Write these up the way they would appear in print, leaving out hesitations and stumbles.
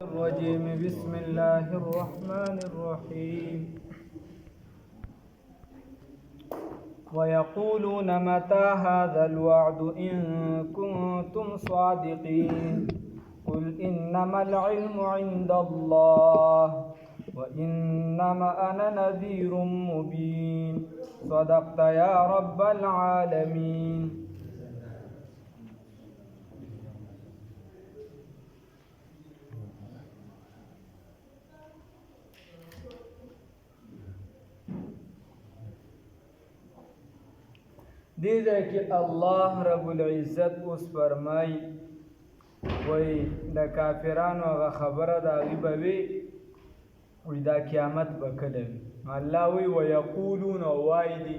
الرجيم بسم الله الرحمن الرحيم ويقولون متى هذا الوعد إن كنتم صادقين قل إنما العلم عند الله وإنما أنا نذير مبين صدقت يا رب العالمين. دیده که الله رب العزت اوس فرمای وی د کافرانو هغه خبره د هغې به وي وی دا قیامت به کله وي. الله وی ویقولون وایي دي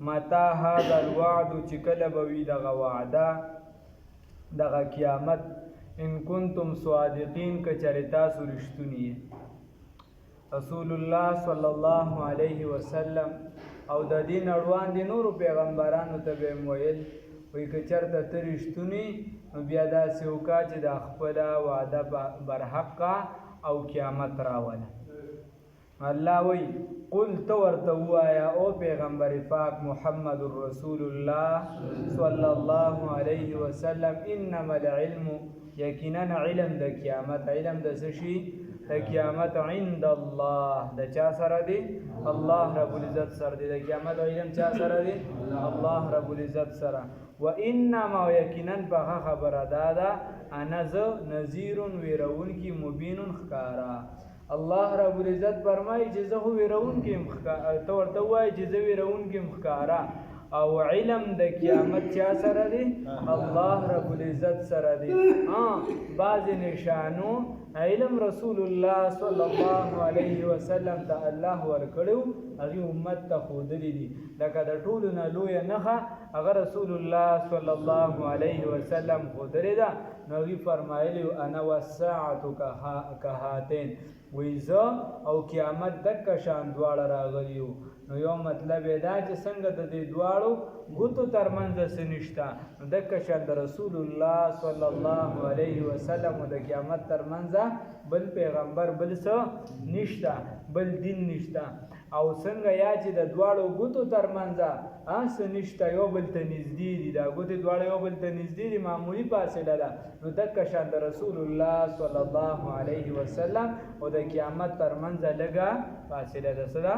متا هذا الوعد چې کله به وي دغه وعده دغه قیامت ان کنتم صادقین که چېرې تاسو رښتوني یې. رسول الله صلی الله علیه وسلم او د دین اړوان دي نورو پیغمبرانو ته به ویل وی که چېرته ته رښتونی نو بیا داسې وکړه چې د خپله وعده برحقه او قیامت راوله. الله وی قل ته ورته ووایه او پیغمبر پاک محمد رسول الله صلی الله علیه وسلم انما العلم یقینا علم د قیامت علم د څه شي د قیامت عند الله د چا سره دی؟ الله رب العزت سره دی. د قیامت علم چا سره دی؟ الله رب العزت سره. و انما یقینا په خبره دا ده انا زه نذیر ویرونکی مبین ښکارا. الله رب العزت فرمایي چې زه خو ویرونکی یم ته ورته ووایې چې زه ویرونکی یم ښکارا. او علم د قیامت چا سره دی؟ الله رب العزت سره دی. بعض نشانو علم رسول الله صلی الله علیه وسلم ته الله ورکړو هغه امت ته ښودلی دي. لکه د ټولو نه لویه نښه هغه رسول الله صلی الله علیه وسلم ښودلې ده. نو هغې فرمایلي انا والساعة کهاتین وی زه او قیامت دکه شان دواړه راغلي وو. نو یو مطلب یې دا چې څنګه د دې دواړو ګوتو ترمنځ څه نشته نو دکه شان د رسول الله صلی الله علیه وسلم د قیامت ترمنځ بل پیغمبر بل څه نشته بل دین نشته. او څنګه یا چې د دواړو ګوتو ترمنځ څه نشته یو بل ته نږدې دي دا ګوتې دواړه یو بل ته نږدې دي معمولي فاصله ده. نو دکه شان د رسول الله صلی الله علیه وسلم او د قیامت ترمنځ لږه فاصله ده. څه ده؟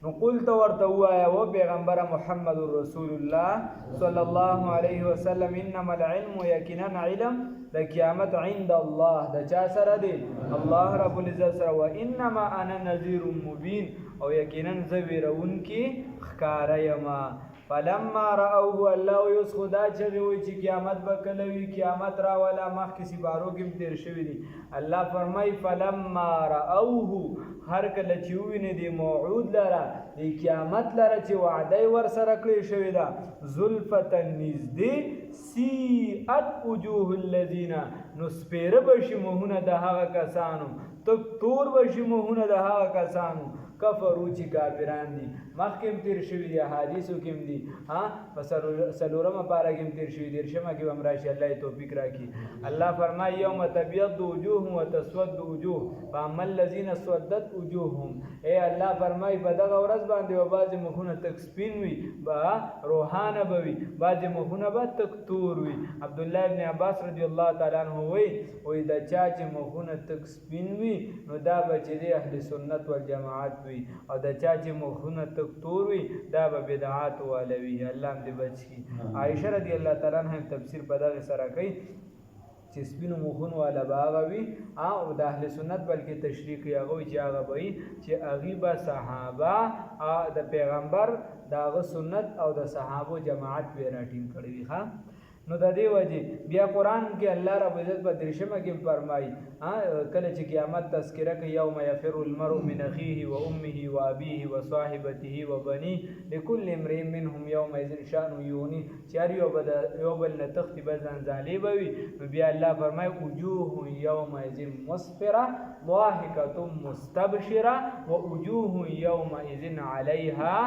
نو قل ته ورته ووایه و پیغمبره محمد رسول الله صلی الله علیه وسلم انما العلم یقینا علم د قیامت عند الله د چا سره دی؟ الله رب العزت سره. و انما انا نذیر مبین او یقینا زه ویرونکي ښکاره یمه. فلما رأوه الله یوس خدا چغې وایي چې قیامت به کله وي قیامت راوله مخکې سپارو کې هم تېر شوي دي. الله فرمایي فلما رأوه هر کله چې ووینې د موعود لره د قیامت لره چې وعده یې ورسره کړې شوې ده زلفة نږدې سیئت وجوه الذین نو سپېره به شي مخونه د هغه کسانو تک تور به شي مخونه د هغه کسانو کفرو چې کافران دي. مخکې هم تېر شوي دي احادیثو کې هم دي په څلورمه پاره کې هم تېر شوي دي 13مه کې به هم راشي الله یې توفیق راکړي. الله فرمایي یوم تبیض وجوه وتسود وجوه فاما الذین اسودت وجوههم. ای الله فرمایي په دغه ورځ باندې به بعضې مخونه تک سپین وي به روحانه به وي بعضې مخونه به تک تور وي. عبدالله ابن عباس رضی الله تعالی عنه وایي د چا چې مخونه تک سپین وي نو دا به چې دی اهل سنت والجماعت وي او د چا چې مخونه تک تور وي دا به بدعات واله وي. الله هم دې بچ کړي. عایشه رضی الله تعالی عنها تفسیر په دغې سره کوي چې سپینو مخونو والا به هغه وي او د اهل سنت بلکې تشریح کوي هغه وایي چې هغه به وي چې هغې به صحابه د پیغمبر د هغه سنت او د صحابو جماعت به یې راټینګ کړی وي. نو د دې وجې بیا قرآن کې الله رب العزت په 13مه کې فرمایي کله چې قیامت تذکره کوي یوم یفر المرء من اخیه و امه و ابیه و صاحبته و بنیه لکل امرئ منهم یومئذ شأن یغنیه چې هر یو بل نه تښتي به ځنځالې به وي. نو بیا الله فرمایي وجوه یومئذ مسفره ضاحکة مستبشره و وجوه یومئذ علیها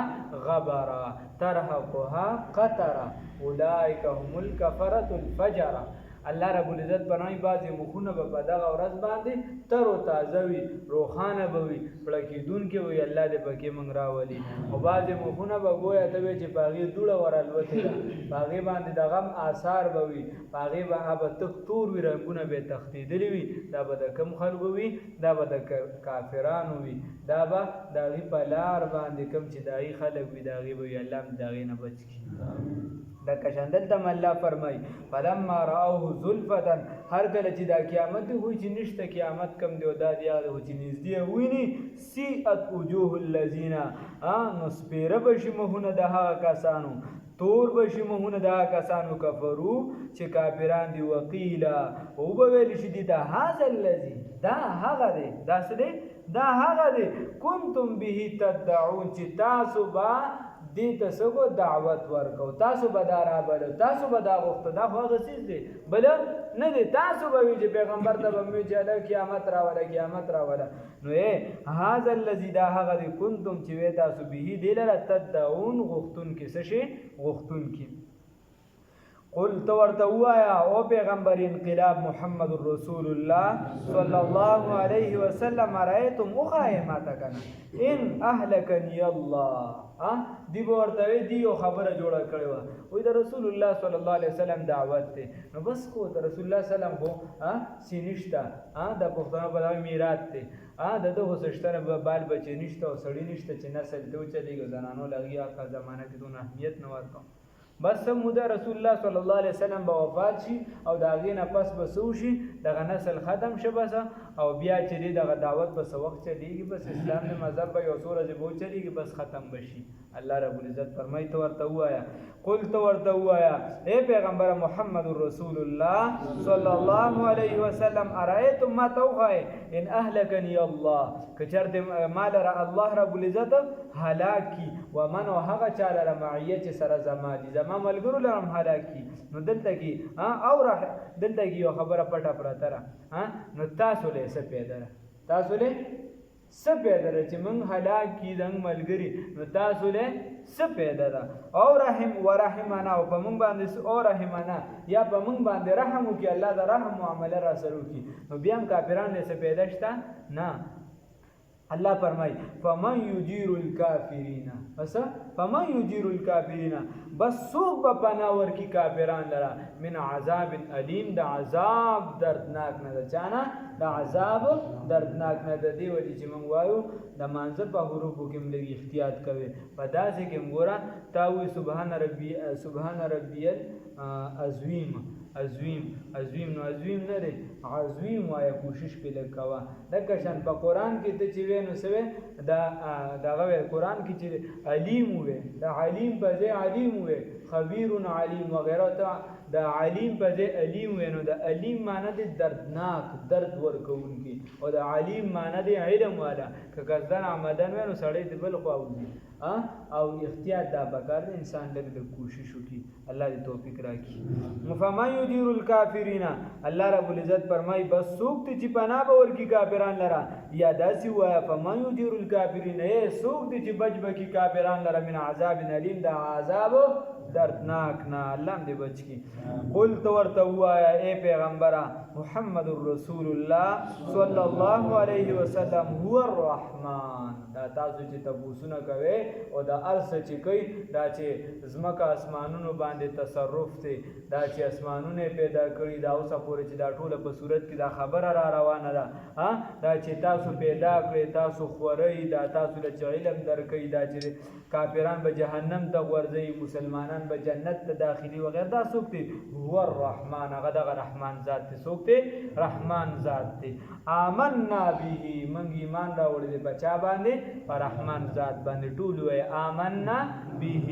غبره ترهقها قتره اولئک هم الکفرة الفجره. الله رب العزت فرمایي بعضې مخونه به په دغه ورځ باندې تر و تازه وي، روښانه به وي، پړه کېدونکې وي، الله دې پکې موږ راولي. او بعضې مخونه به ګویا ته وي چې په هغې دوړه ورالوتې ده، په هغې باندې د غم آثار به وي، په هغې به تک تور وي، رنګونه به یې تښتېدلي وي. دا به د کم خلکو وي؟ دا به د کافرانو وي. دا به د هغې په لار باندې کم چې د هغې خلک وي د هغې به وي. الله هم د هغې نه بچ کړي. دا کشان دلته الله فرمایي فلما رأوه زلفة، هر کله چې دا قیامت وي چې نشته قیامت کم دی او دا دی هغه چې نږدې ویني سیئت وجوه الذین، نو سپېره به شي مخونه د هغه کسانو، تور به شي مخونه د هغه کسانو کفرو چې کافران دي. وقیله او به ویل شي دي ته هذا الذی، دا هغه دی، دا څه دی؟ دا هغه دی کنتم به تدعون چې تاسو به دې ته څه دعوت ورکو، تاسو به دا رابلو، تاسو به دا غوښته. دا خو هغه څیز دی بل نه دی. تاسو به وي چې پیغمبر ته به وي چې قیامت راوله، قیامت راوله. نو هذا الذي، دا هغه دی کنتم چې وی تاسو به دې لره تدعون غوښتونکي څه شي؟ غوښتونکي. قل تو ورته وایا او پیغمبر انقلاب محمد رسول الله صلی الله علیه وسلم رایتم مخایمه کنه ان اهلکنی الله، دی ورته دی یو خبره جوړه کړې و، وای د رسول الله صلی الله علیه وسلم دعوت ته نو بس خو د رسول الله سلام خو سینشتا د پښتنو په دغه میراث ته دغه سشتره به بال بچی نشته او سړی نشته چې نسل ته چلیږي، زنانو لګي هغه زمانہ کې دونه اهمیت نه ورکو. بس موده رسول الله صلی الله علیه وسلم به وفات شي او د هغې نه پس به څه وشي؟ دغه نسل ختم شه بس، او بیا چې دی دغه دعوت به څه وخت چلیږي، بس اسلام د مذهب به یو څو ورځې به وچلیږي، بس ختم به شي. الله رب العزت فرمایي ته ورته ووایه، قل ته ورته ووایه ای پیغمبر محمد رسول الله صلی الله علیه وسلم ارایتم ما ته وښایې ان اهلکنی الله، که چېرته ما لره الله رب العزت هلاک کي، ومن او هغه چا لره معیه چې سره زما دي، زما ملګرو لره هم هلاک کي. نو دلته کې او دلته کې یو خبره پټه پراته ده، نو تاسو له څه پیدا ده؟ تاسو له څه پیدا ده چې موږ هلاک کي زموږ ملګري؟ نو تاسو له څه پیدا ده؟ او رحم ورحمنا، او په موږ باندې او رحمنا، یا په موږ باندې رحم وکړي، الله د رحم معامله را سره وکړي. نو بیا هم کافران له څه پیدا شته؟ نه. الله فرمای فمن یجیر الکافرین، بس فمن یجیر الکافرین، بس سوق په پناه ورکی کافران لرا من عذاب علیم، د عذاب دردناک نه ده. چانه د عذاب دردناک نه ده. دی ولی چې موږ وایو د مانځه په حروفو کې موږ احتیاط کوي، په داسې کې موږ تاوي سبحان ربی العظیم، عظیم نو عظیم نه دی، عظیم وایه، کوشش پې لږ کوه. دغه شان په قرآن کې ته چې وی نو څه وی دغه وی قرآن کې چې علیم وی، د علیم په ځای علیم وی، خبیر علیم وغیره، ته د علیم په ځای علیم وی. نو د علیم معنی دی دردناک، درد ورکوونکی، او د علیم معنی دی علم والا. که قصدن عمدن وی نو سړی د بل خوا وځي، او احتیاط دا پکار دی، انسان لږ کوشش وکړي. الله دې توفیق راکړي. فمن یجیر الکافرین، الله رب العزت فرمای بس څوک چې پناه به ورکړي کافران لره، یا داسې ووایه فمن یجیر الکافرین، څوک چې بچ بکړي کافران لره من عذاب علیم، د عذاب دردناک نه. الله دې بچ کړي. قل ته ورته ووایه ای پیغمبره محمد رسول الله صلی الله علیه وسلم هو الرحمن، دا تاسو چې تبوسونه کوي او دا ارسه چې کوي، دا چې ځمکه اسمانونو باندې تصرف دی، دا چې اسمانونه پیدا کړي، دا اوسه پورې چې دا ټوله په صورت کې دا خبره را روانه ده، دا چې تاسو پیدا کړئ، تاسو خورئ، دا تاسو له علم درکوي، دا چې کافران به جهنم ته غورځوي، مسلمانان به جنت ته داخلي وغیره. دا څوک دی؟ هو الرحمن، هغه دغه رحمان ذات دی. څوک دی؟ رحمان ذات دی. آمنا به، موږ ایمان راوړی دی په چا باندې؟ په رحمان ذات باندې. ټول وایي آمنا به،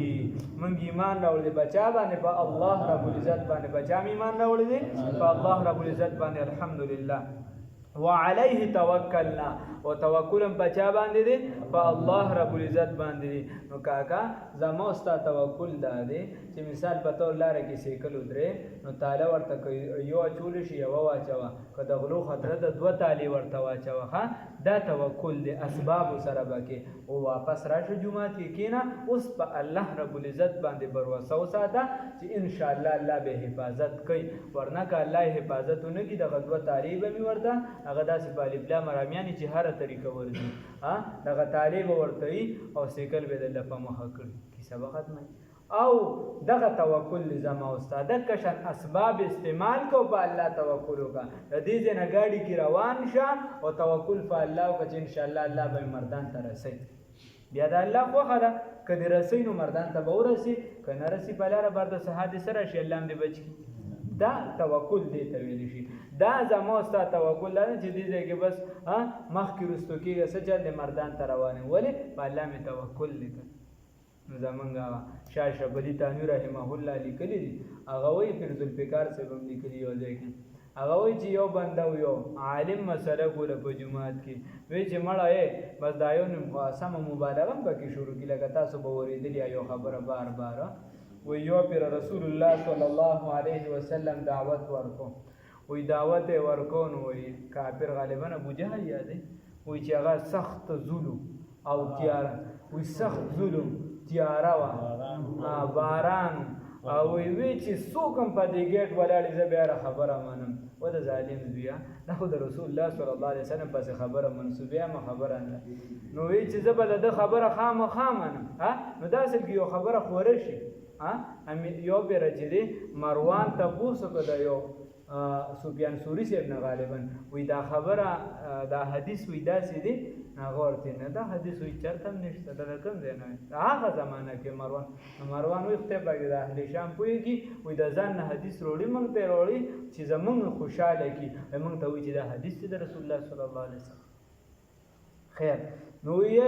موږ ایمان راوړی دی په چا باندې؟ په الله رب العزت باندې. په چا ایمان راوړی دی؟ په الله رب العزت باندې. الحمدلله وعليه توکلنا او توکلم پچا باندې دی په الله رب العزت باندې دی نو کاکا زما استا توکل دا دی چې مثال په تور لار کې سیکل درې نو تعالی ورته یو چول شي یو واچوا که د غلو خطر د دوه تعالی ورته واچوا ها دا توکل دی اسباب سره بکې او واپس راشه جمعه کې کینا اوس په الله رب العزت باندې بروسه وساته چې ان شاء الله الله به حفاظت کوي ورنه که الله حفاظتونه کی د غدوه تعریب می ورته هغه داسې په الف لام رامیانی چې هر طریقه ورځي دغه تعریب ورته او سیکل به د لفه مخ کړ کی سبق ختمه او دغه توکل زما استاد کشن اسباب استعمال کو په الله توکل وکا د دې نه گاڑی کی روان شه او توکل په الله وکړه چې ان شاء الله الله به مردان ته رسي بیا د الله خو خدا کدی رسي نو مردان ته به ورسي کنه رسي په لار برده حادثه راشي الله دې بچي دا توکل دی ته ویل شي دا زما استاد توکل نه چې دې کې بس مخ کې رستو کېږي سچا د مردان ته روانه ولی په الله می توکل لیکل نو زمونږ شاه شبلی تانوی رحمه الله لیکلی دي هغه وایي فیض الفکار صاحب هم لیکلي یو ځای کې هغه وایي چې یو بنده و یو عالم مسله کوله په جومات کې وایي چې مړه یې بس دا یو سمه مبالغه هم پکې شروع کړي لکه تاسو به اورېدلي یو خبره بار بار وایي یو پیر رسول الله صلی الله علیه وسلم دعوت ورکو وایي دعوت یې ورکو نو وایي کافر غالبا ابو جهل یادې وایي چې هغه سخت ظلم او تیاره وایي سخت ظلم تیاره وه باران او وی چې څوک هم په دې ګیټ ولاړې زه بیا خبره منم و د ظالم زویه دا خو د رسول الله صلی الله علیه وسلم پسې خبره منسوبه ما خبره نه نو وی چې زه به د خبره خامخا منم نو دا اصل کې یو خبره خوره شي یو بیره چې دی مروان تپوسو که د یو سفیان ثوری صاحب نه غالبا وی دا خبره دا حدیث وی داسې دی هغه ورته نه دا حدیث وی چرته هم نشته دا کوم ځای نه هغه زمانه کې مروان وی خدای پاک د اهل شام پوهېږي وی د ځان نه حدیث روړي موږ ته روړي چې زموږ خوشحاله کړي موږ ته وایي چې دا حدیث دی د رسول الله صلی الله علیه وسلم خیر نو وی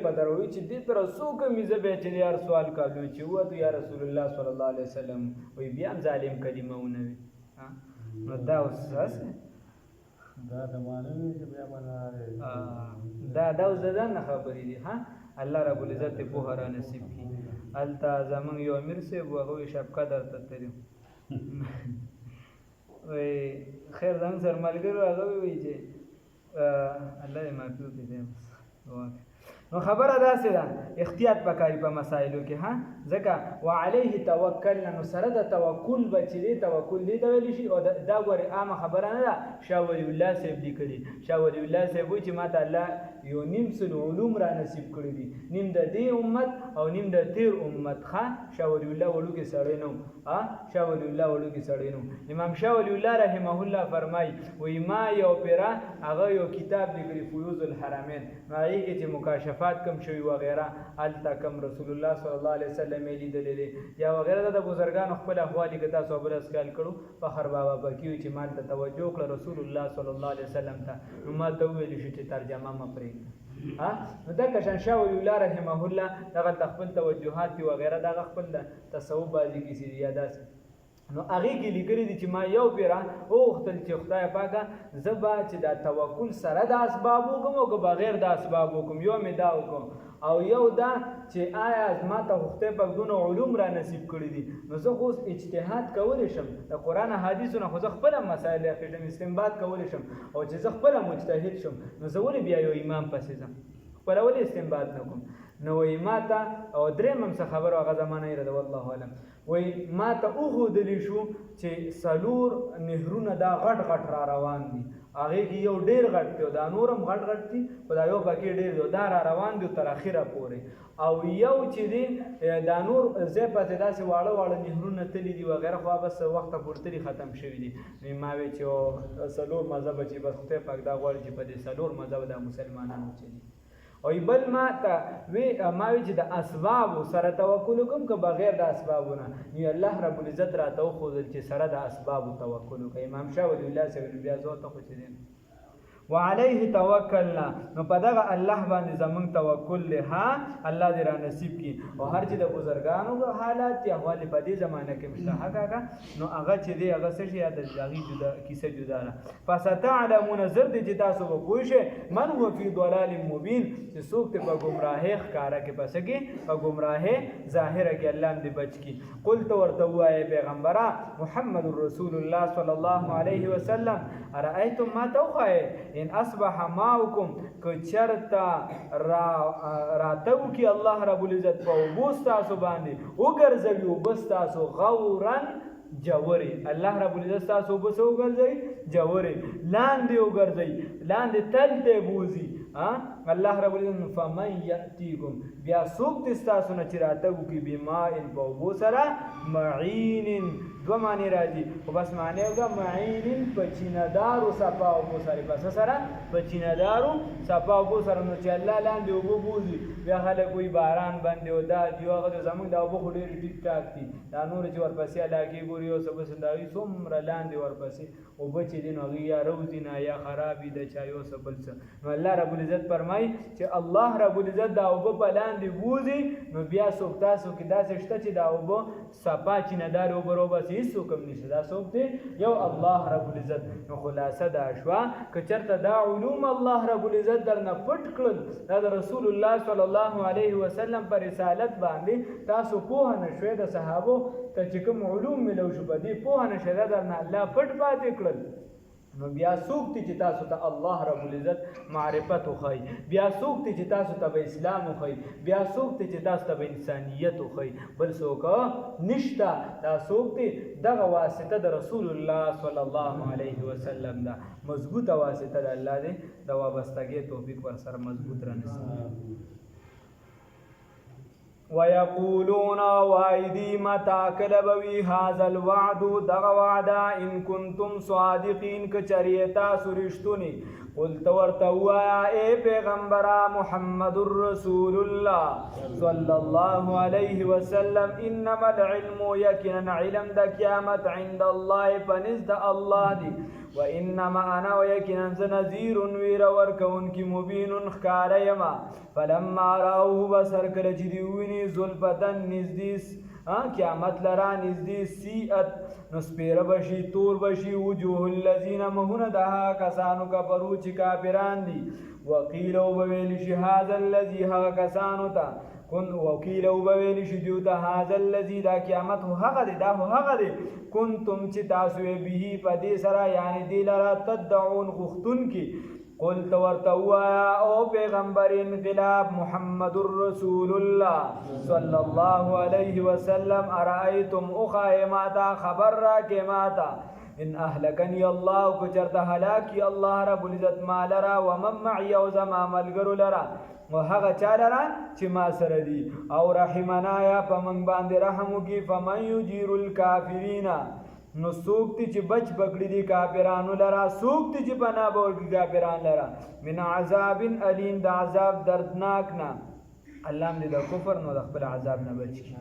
په دروي چې دې پر څوک میزه به چې یار سوال کاږي چې وته یا رسول الله صلی الله علیه وسلم وی بیا ظالم کلمه ونه وي نو دا اوس دا د مانوي چې بیا باندې دا اوس ځان خبرې دي الله رب العزت په هر نصیب کی التا زمون یو امیر سے هغه شب قدر ته تلو وی خیر زم سر ملګرو هغه وی چې الله دې معفو کړي نو خبره داسې ده احتیاط پکاري په مسایلو کې ځکه وعليه توکلنا نو سره د توکل بچی دی توکل دی ته ویل شي او دا ګورې عامه خبره نه ده شاه ولی الله صاحب لیکلي شاه ولی الله صاحب وایي چې ماته الله یو نیم سل علوم را نصیب کړي دي نیم د دې امت او نیم د تیر امت شاه ولی الله وړوکی سړی نه شاه ولی الله وړوکی سړی نه امام شاه ولی الله رحمه الله فرمایي وایي ما یو پیرا هغه یو کتاب لیکلی فیوض الحرمین هغې کې چې مکاشفات کم شوي وغیره هلته کم رسول الله صلی الله علیه وسلم یې لیدلی دی یا وغیره د بزرګانو خپل احوال که تاسو بل اسکال کړو فخر بابا پکې وي چې ما ته توجه کړه رسول الله صلی الله علیه وسلم ته نو ما ته وویل شو چې ترجمه مه پرېږده نو دا کشان شاه ولی الله رحمه الله دغه خپل توجهات دي وغیره دغه خپل تصوف بازی کیسې دي یا داسې نو هغې کې لیکلي دي چې ما یو پیره وغوښتل چې خدای پاکه زه به چې دا توکل سره د اسباب وکړم او که بغیر د اسباب وکړم یو مې دا وکړم او یو دا چې آیا ما ته خدای پاک دونه علوم را نصیب کړي دي نو زه خو اوس اجتهاد کولی شم د قرآن حدیثو نه خو زه خپله مسایل اخیږم استنباط کولی شم او چې زه خپله مجتهد شم نو زه ولې بیا یو امام پسې ځم خپله ولې استنباط نه کوم نو وایي ما ته او درېیم هم څه خبره هغه زمانه یې ده والله علم وایي ما ته وښودلی شو چې څلور نهرونه دا غټ غټ را روان دي هغې کې یو ډېر غټ دی او دا نور هم غټ غټ دي خو دا یو پکې ډېر دی دا را روان دي تر اخره پورې او یو چې دی دا نور ځای پسې داسې واړه واړه نهرونه تللي دي وغیره خو بس وخته پورې تلي ختم شوي دي نو ما وی چې څلور مذهبه چې بس خدای پاک دا غواړي چې په دې څلور مذهبه دا مسلمانان وچلي او بل ما ته وی چې د اسباب سره توکل کوم که بغیر د اسبابونه نو الله رب العزت راته وښودل چې سره د اسباب توکل کوي امام شاه ولی الله صاحب بیا زه ته خو چې دی وعليه توکلنا نو په دغه الله باندې زمونږ توکل له ها الله دې را نصیب کړي او هر چې د بزرګانو حالات یا احوال په دې زمانه کې مشتهک هغه نو هغه چې دی هغه څه شي د ځاغي جدا کیسه جدا ده فستعلمون زرد چې تاسو به پوه شئ من هو فی ضلال مبین چې څوک ته په گمراهی ښکارا کې پس کې په گمراهی ظاهره کې الله دې بچ کړي قلت ورته وایي پیغمبره محمد رسول الله صلی الله علیه وسلم ارایتم ما توخه ان اصبح ماؤکم کچرتا راتو کی الله رب العزت په وبوستاسو باندې وګرځوي وبستاسو غورن جووري الله رب العزت تاسو وبسو وګرځي جووري لاندې وګرځي لاندې تل ته بوزي الله رب العزت فمن یاتیکم بیا سوق تاسو نه چرته کی بما ان بو سره معین دو معنی راځي او بس معنی وګه معین پچیندارو صفا او بو سره بس سره پچیندارو صفا او بو سره نو چې الله لاندې وبو بوزي بیا خلک وي باران باندې او دا دیوغه زمونږ دا وبو ډېر ټیک ټاک دي دا نور چې ورپسې علاقه ګوري او سبس داوي څومره لاندې ورپسې او بچی دین او یا روزي نه یا خرابې د چایو سبل څه نو الله رب العزت فرمای چې الله رب العزت دا وبو بلاندې بوزي نو بیا څوک تاسو کې داسې شته چې دا وبو صفا چې نه دار او بروبس هیڅ کوم نشي دا څوک دی یو الله رب العزت نو خلاصه دا شوا که چرته دا علوم الله رب العزت درنه پټ کړل دا رسول الله صلی الله علیه وسلم پر رسالت باندې تاسو پوه نه شوي د صحابو ته چې کوم علوم ملو شو بدی پوه نه شوي درنه الله پټ پاتې کړل نو بیا څوک چې تاسو ته الله رب العزت معرفت وخی بیا څوک چې تاسو ته اسلام وخی بیا څوک چې تاسو ته انسانیت وخی بل څوک نشته دا څوک دغه واسطه د رسول الله صلی الله علیه وسلم دا مضبوطه واسطه د الله دی د وابستګۍ توفیق ور سره مضبوط رانیسي ويقولون وايدي متى كلبوي هذا الوعد دغ وعدا ان كنتم صادقين كچريتا سرشتوني قلت ورتوا اے پیغمبرا محمد رسول الله صلى الله عليه وسلم انما العلم يقينا علم د قیامت عند الله فنزد الله دي وانما انا ويقينا نذير وير وركون کی مبين خاريما فلما راوه بصر کله چې دیونی زلفتن نزدیس قیامت لرا نزدی سیئت نسپیر بشی تور بشی وجوه الذین مهون دها کسانو کفرو چی کافران دی وقیلو بویل شی هذا الذی ها کسانو تا کن وقیلو بویل شی دیوتا هذا الذی دا قیامت ہو حق دی دا ہو حق دی کنتم چی تاسوی بیہی پدی سرا یعنی دی لرا تدعون غختن کی قلت ورتوایا او پیغمبر انقلاب محمد رسول اللہ صلی اللہ علیہ وسلم ارائیتم اخائماتا خبر را کے ماتا ان اہلکنی اللہ کچرت حلاکی اللہ رب العزت ما لرا ومن معی او زما ملگر لرا وهغه چا لرا چې ما سره دي او رحمنا یا پمنګ باندې رحم وکي فمن یجیر الکافرین نو سوکتی چې بچ بکړي دي کافرانو لرا سوکتی چې پناه ورکړي کافرانو لرا من عذاب الیم د عذاب دردناک نه الله دې د کفر نو د خپل عذاب نه بچي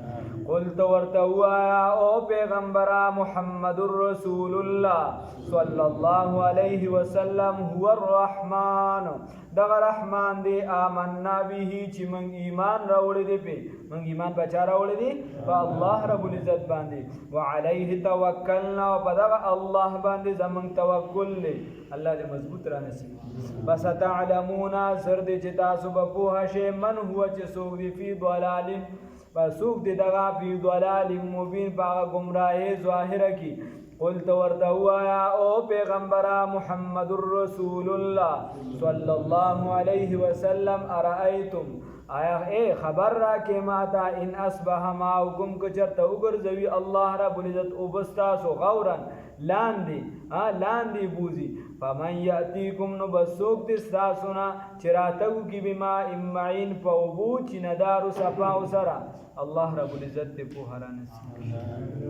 قلت ورتوا او پیغمبر محمد رسول الله صلی الله علیه وسلم هو الرحمن دغه رحمان دی آمنا به چې مونږ ایمان راوړی دی په مونږ ایمان بچا راوړی دی په الله رب العزت باندې وعليه توکلنا او په دغه الله باندې زمونږ توکل دی الله دې مضبوط را نصیب بس تعلمون زر دې چې تاسو به پوه شئ من هو چې څوک دی فی ضلال فسوق دی دغه فی ضلال مبین باغ گمراهی ظاهره کی قلت ورتوایا او پیغمبر محمد رسول الله صلی الله علیه وسلم ارائیتم آیا اے خبر را کې ماتا ان اصبح ماؤکم کچرته وګرځوي الله رب العزت او بستاسو غورن لاندې بوزي فمن یاتیکم نو بسوک دې تاسونا چراتو کی بما امعين فوبو چې ندارو صفا او سرا الله رب العزت په هرانه